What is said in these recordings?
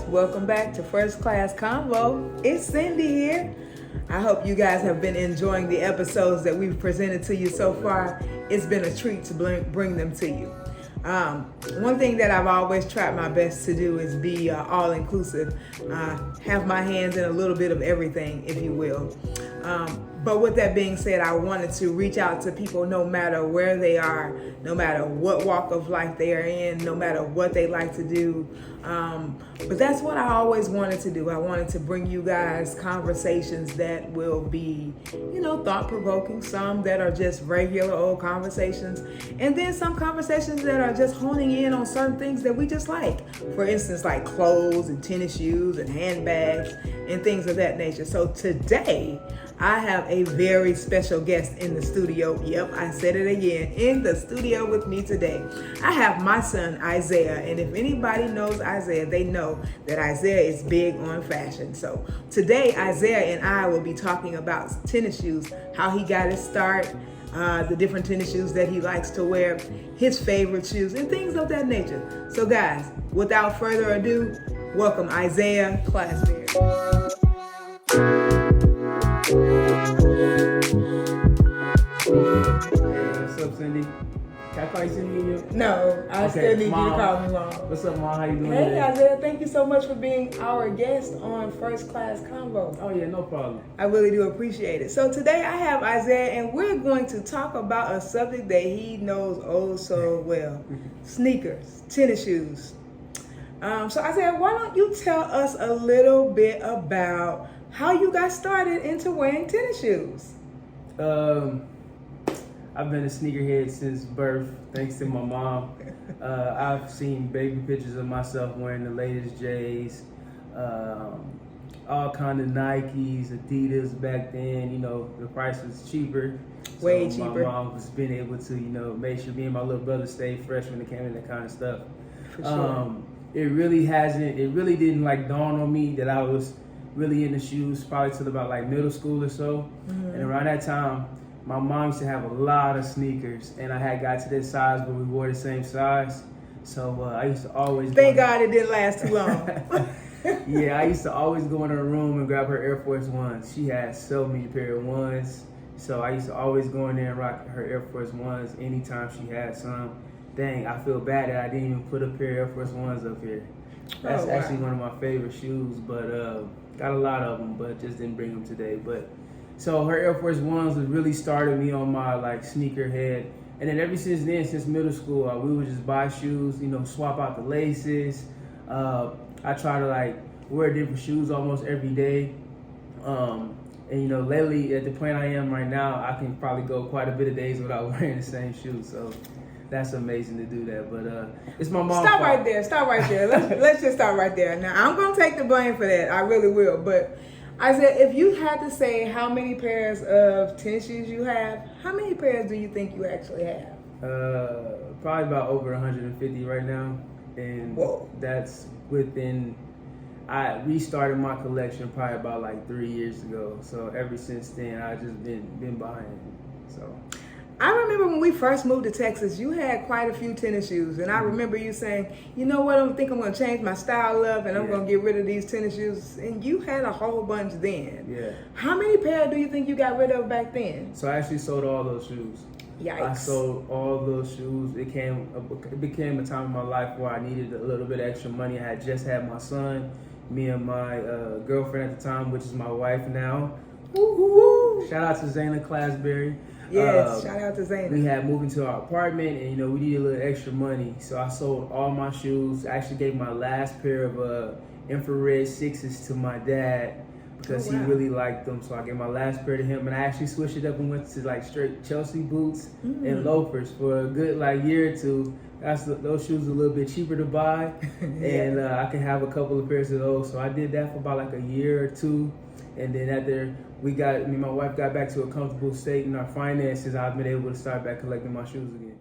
Welcome back to First Class Convo. It's Cindy here. I hope you guys have been enjoying the episodes that we've presented to you so far. It's been a treat to bring them to you. One thing that I've always tried my best to do is be all-inclusive, have my hands in a little bit of everything, if you will. But with that being said, I wanted to reach out to people no matter where they are, no matter what walk of life they are in, no matter what they like to do. But that's what I always wanted to do. I wanted to bring you guys conversations that will be, thought-provoking, some that are just regular old conversations, and then some conversations that are just honing in on certain things that we just like. For instance, like clothes and tennis shoes and handbags and things of that nature. So today, I have a very special guest in the studio. Yep, I said it again. In the studio with me today, I have my son, Isaiah. And if anybody knows Isaiah, they know that Isaiah is big on fashion. So today, Isaiah and I will be talking about tennis shoes, how he got his start, the different tennis shoes that he likes to wear, his favorite shoes, and things of that nature. So guys, without further ado, welcome Isaiah Clasberry. What's up, Cindy? Can I call you Cindy? No, I still need Mom. you to call me Mom. What's up, Mom? How you doing Hey, today? Isaiah, thank you so much for being our guest on First Class Convo. Oh, yeah, no problem. I really do appreciate it. So today I have Isaiah, and we're going to talk about a subject that he knows oh so well. Sneakers, tennis shoes. So Isaiah, why don't you tell us a little bit about how you got started into wearing tennis shoes? I've been a sneakerhead since birth, thanks to my mom. I've seen baby pictures of myself wearing the latest J's, all kind of Nikes, Adidas back then. The price was cheaper. Way so cheaper. My mom was being able to, make sure me and my little brother stayed fresh when it came to that kind of stuff. For sure. It really didn't dawn on me that I was really into shoes probably till about middle school or so. Mm-hmm. And around that time, my mom used to have a lot of sneakers, and I had got to this size where we wore the same size. So I used to always... Thank God it didn't last too long. Yeah, I used to always go in her room and grab her Air Force Ones. She had so many pair of ones. So I used to always go in there and rock her Air Force Ones anytime she had some. Dang, I feel bad that I didn't even put a pair of Air Force Ones up here. That's actually one of my favorite shoes, but got a lot of them, but just didn't bring them today. But so her Air Force Ones really started me on my sneakerhead, and then ever since then, since middle school, we would just buy shoes, swap out the laces. I try to wear different shoes almost every day, and lately at the point I am right now, I can probably go quite a bit of days without wearing the same shoes. So that's amazing to do that, but it's my mom's Stop fault. right there. Let's just stop right there. Now I'm gonna take the blame for that. I really will. But Isaiah, if you had to say how many pairs of tennis shoes you have, how many pairs do you think you actually have? Probably about over 150 right now, and Whoa. That's within. I restarted my collection probably about 3 years ago. So ever since then, I just been buying it. So. I remember when we first moved to Texas, you had quite a few tennis shoes. And I remember you saying, you know what, I think I'm going to change my style up and I'm going to get rid of these tennis shoes. And you had a whole bunch then. Yeah. How many pairs do you think you got rid of back then? So I actually sold all those shoes. Yikes. I sold all those shoes. It became a time in my life where I needed a little bit of extra money. I had just had my son, me and my girlfriend at the time, which is my wife now. Woo-hoo-hoo. Shout out to Zayna Clasberry. Yes, shout out to Zayna. We had moved into our apartment, and we needed a little extra money, so I sold all my shoes. I actually gave my last pair of infrared sixes to my dad because he really liked them. So I gave my last pair to him, and I actually switched it up and went to straight Chelsea boots and loafers for a good year or two. Those shoes are a little bit cheaper to buy, and I can have a couple of pairs of those. So I did that for about a year or two, and then after me and my wife got back to a comfortable state in our finances, I've been able to start back collecting my shoes again.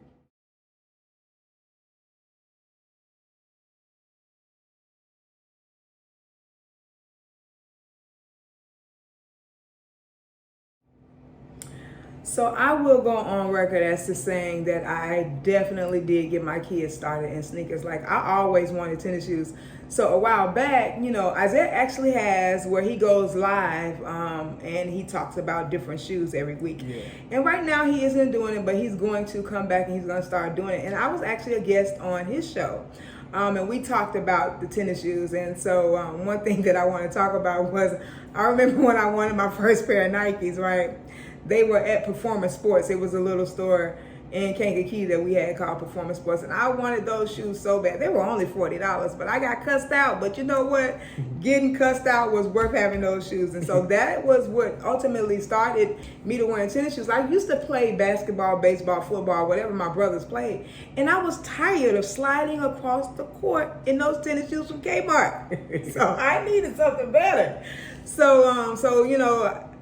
So I will go on record as to saying that I definitely did get my kids started in sneakers. Like, I always wanted tennis shoes. So a while back, Isaiah actually has where he goes live and he talks about different shoes every week. Yeah. And right now he isn't doing it, but he's going to come back and he's going to start doing it. And I was actually a guest on his show. And we talked about the tennis shoes. And so one thing that I want to talk about was, I remember when I wanted my first pair of Nikes, right? They were at Performance Sports. It was a little store in Kankakee that we had called Performance Sports. And I wanted those shoes so bad. They were only $40, but I got cussed out. But you know what? Getting cussed out was worth having those shoes. And so that was what ultimately started me to wearing tennis shoes. I used to play basketball, baseball, football, whatever my brothers played. And I was tired of sliding across the court in those tennis shoes from Kmart. So I needed something better.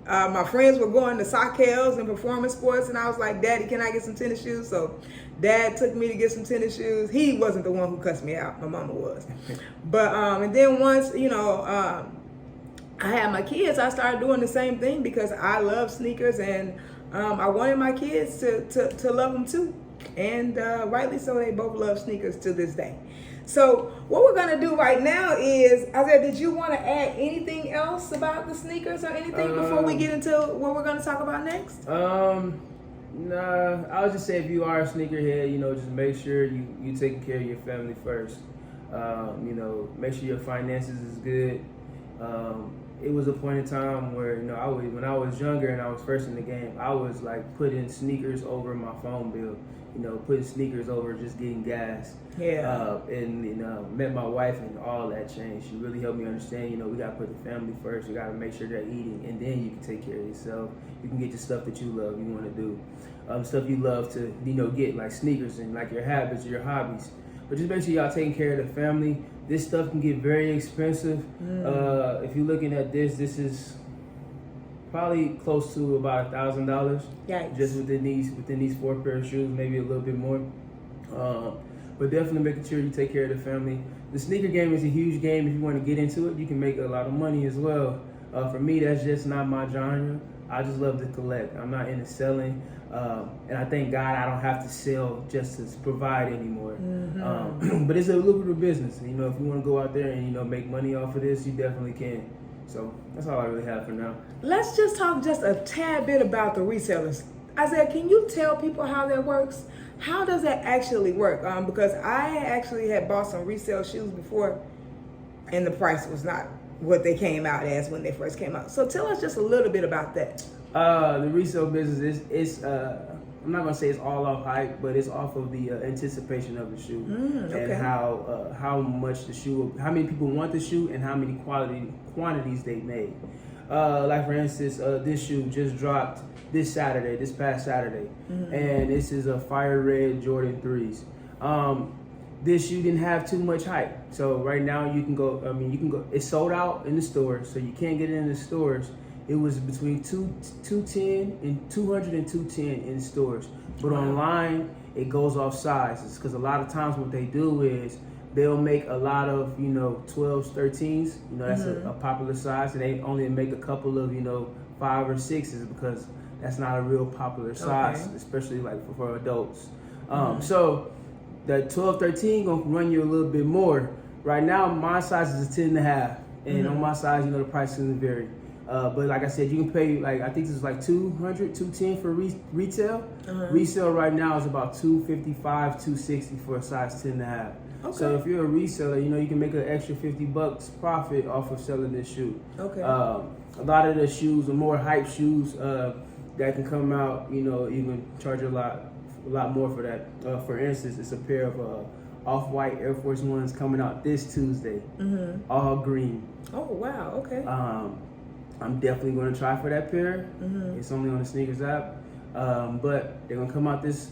My friends were going to Sockel's and Performance Sports, and I was like, Daddy, can I get some tennis shoes? So Dad took me to get some tennis shoes. He wasn't the one who cussed me out. My mama was. But, and then once, I had my kids, I started doing the same thing because I love sneakers, and I wanted my kids to love them too. And rightly so, they both love sneakers to this day. So what we're going to do right now is, Isaiah, did you want to add anything else about the sneakers or anything before we get into what we're going to talk about next? Nah, I would just say if you are a sneakerhead, just make sure you taking care of your family first. Make sure your finances is good. It was a point in time where, when I was younger and I was first in the game, I was like putting sneakers over my phone bill, putting sneakers over just getting gas. Yeah. Met my wife and all that changed. She really helped me understand, we got to put the family first. We got to make sure they're eating, and then you can take care of yourself. You can get the stuff that you love, you want to do. Stuff you love to, get, like sneakers and like your habits or your hobbies. But just make sure y'all taking care of the family. This stuff can get very expensive. If you're looking at this is probably close to about $1,000. Yikes. Just within these 4 pair of shoes, maybe a little bit more. But definitely making sure you take care of the family. The sneaker game is a huge game. If you want to get into it, you can make a lot of money as well. For me, that's just not my genre. I just love to collect. I'm not into selling. And I thank God I don't have to sell just to provide anymore. But it's a lucrative business. If you want to go out there and make money off of this, you definitely can. So that's all I really have for now. Let's just talk just a tad bit about the resellers. Isaiah, can you tell people how that works? How does that actually work? Because I actually had bought some resale shoes before, and the price was not what they came out as when they first came out. So tell us just a little bit about that. The resale business is I'm not gonna say it's all off hype, but it's off of the anticipation of the shoe and how much the shoe, how many people want the shoe, and how many quantities they made. Like for instance, this shoe just dropped this past Saturday, and this is a fire red Jordan 3s. This shoe didn't have too much hype, so right now you can go. It's sold out in the stores, so you can't get it in the stores. It was between 210 and 200 and 210 in stores, but online it goes off sizes because a lot of times what they do is they'll make a lot of 12s, 13s. That's a popular size, and they only make a couple of 5 or 6s because that's not a real popular size, especially like for adults. So that 12, 13 gonna run you a little bit more. Right now, my size is a 10 and a half, and on my size, the price is gonna vary. But like I said, you can pay I think this is like $200, $210 for retail. Resale right now is about $255, $260 for a size 10 and a half. Okay. So if you're a reseller, you can make an extra $50 profit off of selling this shoe. Okay. A lot of the shoes are more hype shoes that can come out. You can charge a lot more for that. For instance, it's a pair of off-white Air Force Ones coming out this Tuesday, all green. Oh wow! Okay. I'm definitely going to try for that pair. It's only on the sneakers app, but they're going to come out this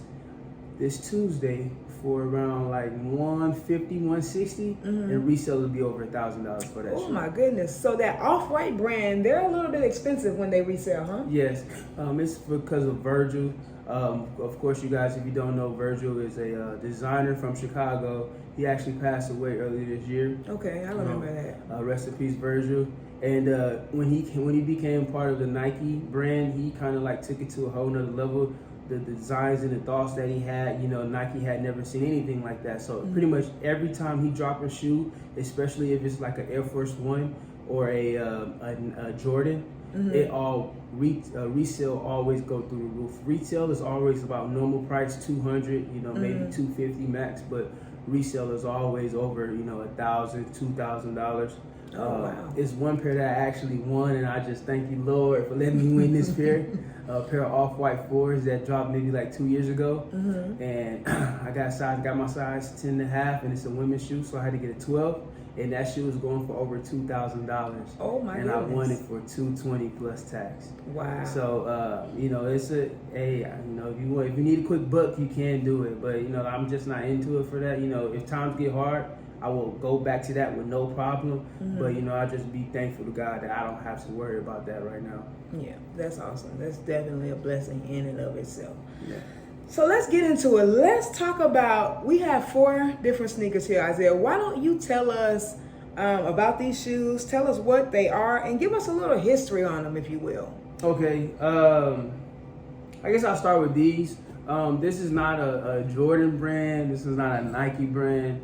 Tuesday for around like $150, $160, and resale will be over $1,000 for that. Oh my goodness! So that Off-White brand, they're a little bit expensive when they resell, huh? Yes, it's because of Virgil. Of course, you guys, if you don't know, Virgil is a designer from Chicago. He actually passed away earlier this year. Okay, I remember that. Rest in peace, Virgil. And when he became part of the Nike brand, he kind of like took it to a whole nother level. The designs and the thoughts that he had, Nike had never seen anything like that. So pretty much every time he dropped a shoe, especially if it's like an Air Force One or a Jordan, it all resale always go through the roof. Retail is always about normal price, 200, maybe 250 max, but resale is always over, $1,000, $2,000. Wow. It's one pair that I actually won, and I just thank you, Lord, for letting me win this pair. A pair of off-white 4s that dropped maybe like 2 years ago. And I got my size 10 and a half, and it's a women's shoe, so I had to get a 12. And that shoe was going for over $2,000. Oh my and goodness. I won it for $220 plus tax. Wow. So it's if you need a quick buck, you can do it. But I'm just not into it for that. If times get hard, I will go back to that with no problem. But I just be thankful to God that I don't have to worry about that right now. Yeah, that's awesome. That's definitely a blessing in and of itself. Yeah. So let's get into it. Let's talk about, we have 4 different sneakers here, Isaiah. Why don't you tell us about these shoes, tell us what they are, and give us a little history on them, if you will. Okay, I guess I'll start with these. This is not a Jordan brand. This is not a Nike brand.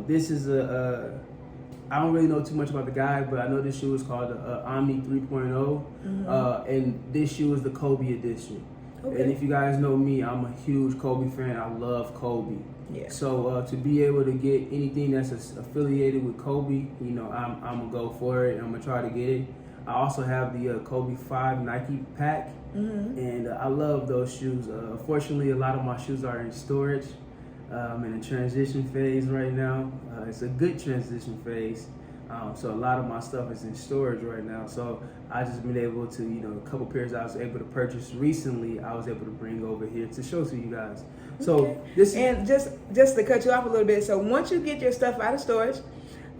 This is I don't really know too much about the guy, but I know this shoe is called the Omni 3.0, and this shoe is the Kobe edition. Okay. And if you guys know me, I'm a huge Kobe fan. I love Kobe. Yeah. So to be able to get anything that's affiliated with Kobe, I'm gonna go for it. I'm gonna try to get it. I also have the Kobe 5 Nike pack, and I love those shoes. Fortunately, a lot of my shoes are in storage. I'm in a transition phase right now. It's a good transition phase. So a lot of my stuff is in storage right now. So I just been able to, a couple pairs I was able to purchase recently, I was able to bring over here to show to you guys. So this and just to cut you off a little bit. So once you get your stuff out of storage,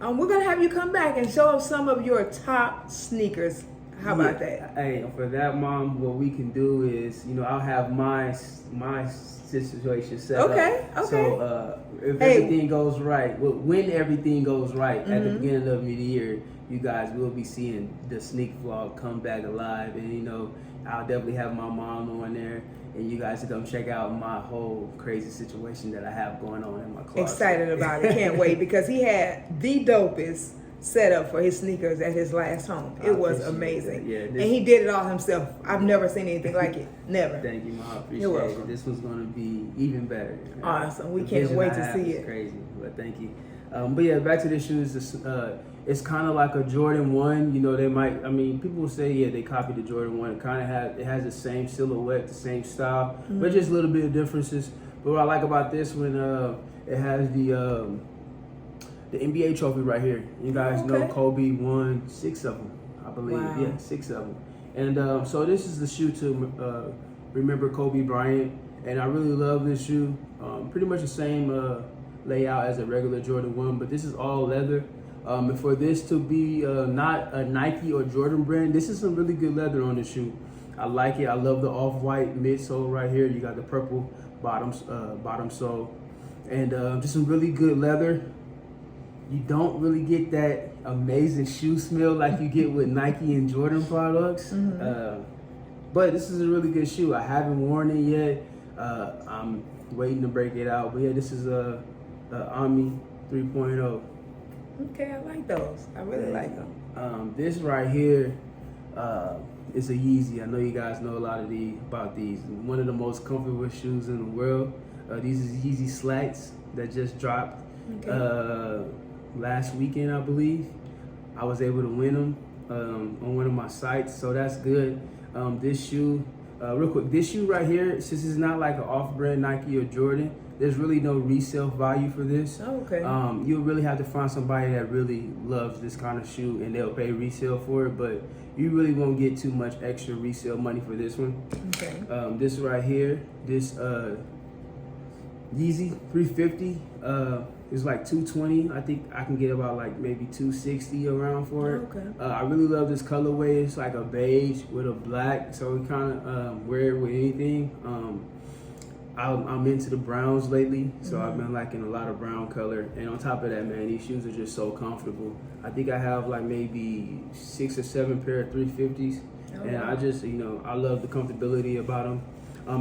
we're gonna have you come back and show us some of your top sneakers. How about that? Hey, for that, Mom, what we can do is, I'll have my situation set up. Okay. So if everything goes right, when everything goes right at the beginning of the year, you guys will be seeing the sneak vlog come back alive, and I'll definitely have my mom on there, and you guys to come check out my whole crazy situation that I have going on in my closet. Excited about it, can't wait, because he had the dopest setup for his sneakers at his last home. It was amazing. Yeah, and he did it all himself. I've never seen anything like it. Never. Thank you, Mom. I appreciate You're welcome. it. This one's going to be even better. Awesome. We can't wait to see it. Crazy, but thank you. But yeah, back to the shoes. It's kind of like a Jordan 1. People will say, they copied the Jordan 1. It has the same silhouette, the same style, but just a little bit of differences. But what I like about this one, it has the NBA trophy right here. You guys know Kobe won 6 of them, I believe. Wow. Yeah, 6 of them. And so this is the shoe to remember Kobe Bryant. And I really love this shoe. Pretty much the same layout as a regular Jordan 1, but this is all leather. And for this to be not a Nike or Jordan brand, this is some really good leather on the shoe. I like it. I love the off-white midsole right here. You got the purple bottom sole. And just some really good leather. You don't really get that amazing shoe smell like you get with Nike and Jordan products. But this is a really good shoe. I haven't worn it yet. I'm waiting to break it out. But yeah, this is a Omni 3.0. Okay, I like those. I really like them. This right here is a Yeezy. I know you guys know a lot about these. One of the most comfortable shoes in the world. These is Yeezy slacks that just dropped last weekend, I believe. I was able to win them on one of my sites, so that's good. This shoe, real quick, this shoe right here, since it's not like an off-brand Nike or Jordan, there's really no resale value for this. Oh, okay. You'll really have to find somebody that really loves this kind of shoe and they'll pay resale for it, but you really won't get too much extra resale money for this one. Okay. This right here, this Yeezy 350, It's like $220. I think I can get about like maybe $260 around for it. Okay. I really love this colorway. It's like a beige with a black, so we kind of wear it with anything. I'm into the browns lately, so I've been liking a lot of brown color. And on top of that, man, these shoes are just so comfortable. I think I have like maybe 6 or 7 pair of 350s, and I just, I love the comfortability about them.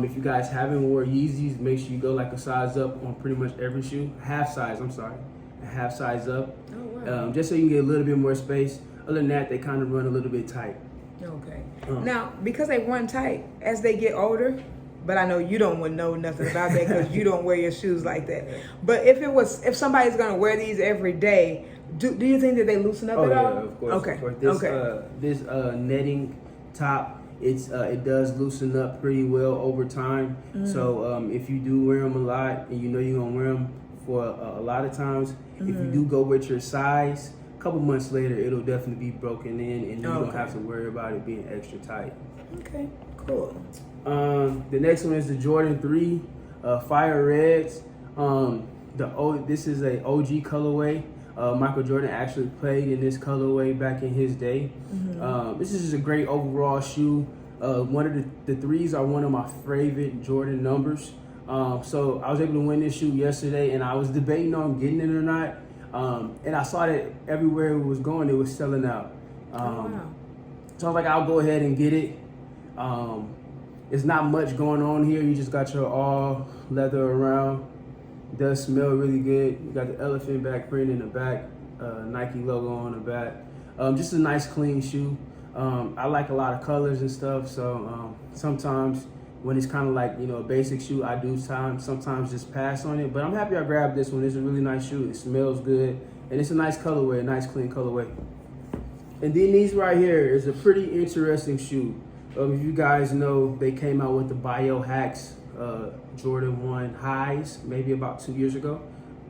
If you guys haven't wore Yeezys, make sure you go like a size up on pretty much every shoe. A half size up. Oh, wow. Just so you can get a little bit more space. Other than that, they kind of run a little bit tight. Okay. Now, because they run tight, as they get older, but I know you don't want to know nothing about that because you don't wear your shoes like that. But if somebody's going to wear these every day, do you think that they loosen up at all? Oh, yeah, of course. Okay. Of course. This netting top, it does loosen up pretty well over time. So if you do wear them a lot and you know you're going to wear them for a lot of times, if you do go with your size, a couple months later, it'll definitely be broken in and you don't have to worry about it being extra tight. Okay, cool. The next one is the Jordan 3 Fire Reds. This is a OG colorway. Michael Jordan actually played in this colorway back in his day. This is just a great overall shoe. One of the threes are one of my favorite Jordan numbers. So I was able to win this shoe yesterday, and I was debating on getting it or not. And I saw that everywhere it was going, it was selling out. Wow. So I was like, I'll go ahead and get it. It's not much going on here. You just got your all leather around. It does smell really good. You got the elephant back print in the back, Nike logo on the back. Just a nice clean shoe. I like a lot of colors and stuff, so sometimes when it's kind of like, a basic shoe, I do sometimes just pass on it. But I'm happy I grabbed this one. It's a really nice shoe. It smells good, and it's a nice colorway, a nice clean colorway. And then these right here is a pretty interesting shoe. If you guys know, they came out with the Biohacks Jordan 1 highs maybe about 2 years ago.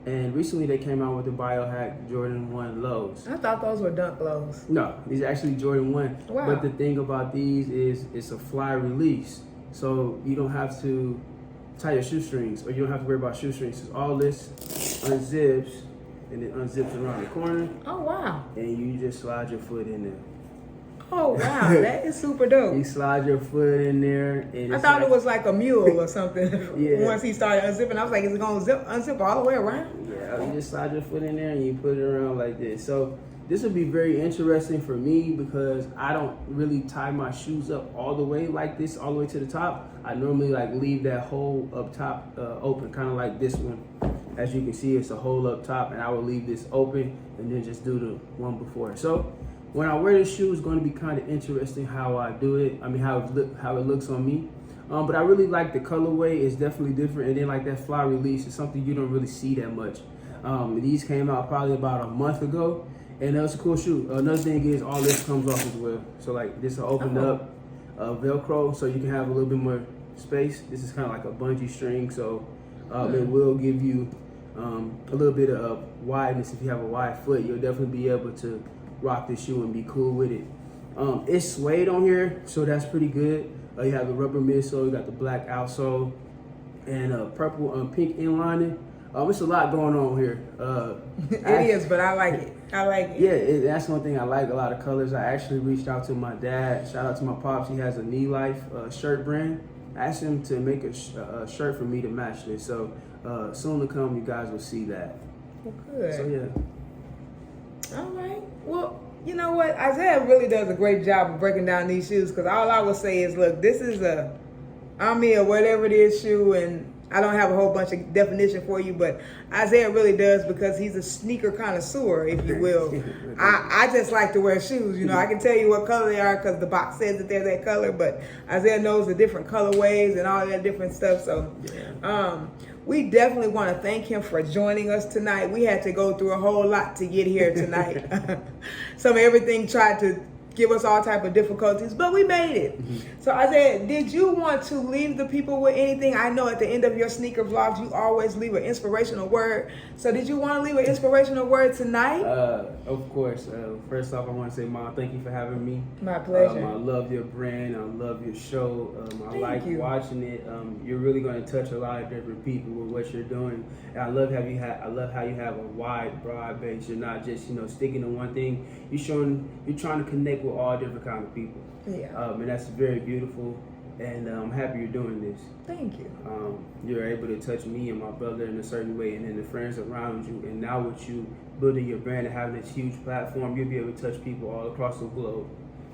And recently they came out with the Biohack Jordan 1 lows. I thought those were dunk lows. No, these are actually Jordan 1. Wow. But the thing about these is it's a fly release. So you don't have to tie your shoestrings, or you don't have to worry about shoestrings. So all this unzips and it unzips around the corner. Oh, wow. And you just slide your foot in there. Oh, wow. That is super dope. You slide your foot in there. And I thought it was like a mule or something. Yeah. Once he started unzipping, I was like, is it going to unzip all the way around? Yeah, you just slide your foot in there and you put it around like this. So this would be very interesting for me because I don't really tie my shoes up all the way like this, all the way to the top. I normally like leave that hole up top open, kind of like this one. As you can see, it's a hole up top, and I will leave this open and then just do the one before. So when I wear this shoe, it's going to be kind of interesting how I do it. I mean, how it looks on me. But I really like the colorway. It's definitely different. And then like that fly release is something you don't really see that much. These came out probably about a month ago, and that was a cool shoe. Another thing is all this comes off as well. So like this will open up Velcro, so you can have a little bit more space. This is kind of like a bungee string, so it will give you a little bit of wideness. If you have a wide foot, you'll definitely be able to rock this shoe and be cool with it. It's suede on here, so that's pretty good. You have the rubber midsole, you got the black outsole, and purple pink inlining. It's a lot going on here. It is, but I like it. I like it. Yeah, that's one thing I like, a lot of colors. I actually reached out to my dad. Shout out to my pops. He has a Knee Life shirt brand. I asked him to make a shirt for me to match this. So soon to come, you guys will see that. Well, good. So yeah. All right. Well, you know what? Isaiah really does a great job of breaking down these shoes, because all I would say is, look, this is a Ami or whatever it is shoe, and I don't have a whole bunch of definition for you, but Isaiah really does, because he's a sneaker connoisseur, if you will. I just like to wear shoes. I can tell you what color they are because the box says that they're that color, but Isaiah knows the different colorways and all that different stuff. So we definitely want to thank him for joining us tonight. We had to go through a whole lot to get here tonight. Everything tried to give us all type of difficulties, but we made it. So Isaiah, did you want to leave the people with anything? I know at the end of your sneaker vlogs, you always leave an inspirational word. So did you want to leave an inspirational word tonight? Of course. First off, I want to say, Mom, thank you for having me. My pleasure. I love your brand. I love your show. I like you. watching it. You're really going to touch a lot of different people with what you're doing. And I love how you have a wide, broad base. You're not just sticking to one thing. You're trying to connect with all different kind of people. Yeah. And that's very beautiful. And I'm happy you're doing this. Thank you. You're able to touch me and my brother in a certain way, and then the friends around you. And now with you building your brand and having this huge platform, you'll be able to touch people all across the globe.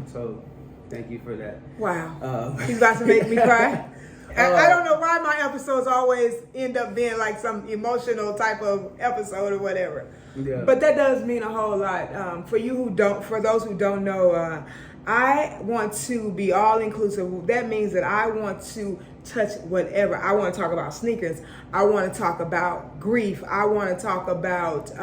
So thank you for that. Wow. He's about to make me cry. I don't know why my episodes always end up being like some emotional type of episode or whatever. Yeah. But that does mean a whole lot. For those who don't know, I want to be all inclusive. That means that I want to touch whatever. I want to talk about sneakers. I want to talk about grief. I want to talk about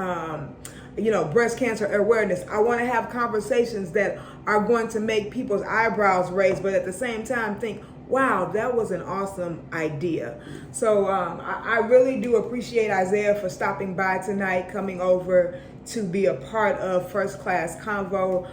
breast cancer awareness. I want to have conversations that are going to make people's eyebrows raise, but at the same time think, wow, that was an awesome idea. So I really do appreciate Isaiah for stopping by tonight, coming over to be a part of First Clas Convo.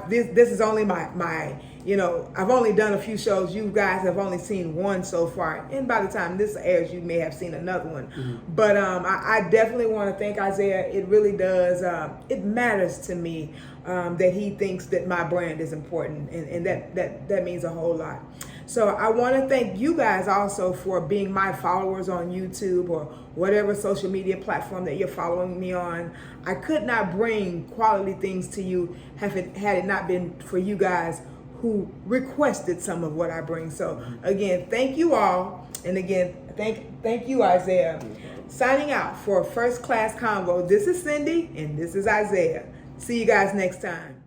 This is only my I've only done a few shows. You guys have only seen one so far, and by the time this airs, you may have seen another one. Mm-hmm. But I definitely want to thank Isaiah. It really does. It matters to me that he thinks that my brand is important, and that means a whole lot. So I want to thank you guys also for being my followers on YouTube or whatever social media platform that you're following me on. I could not bring quality things to you had it not been for you guys who requested some of what I bring. So again, thank you all. And again, thank you, Isaiah. Signing out for First Clas Convo. This is Cindy and this is Isaiah. See you guys next time.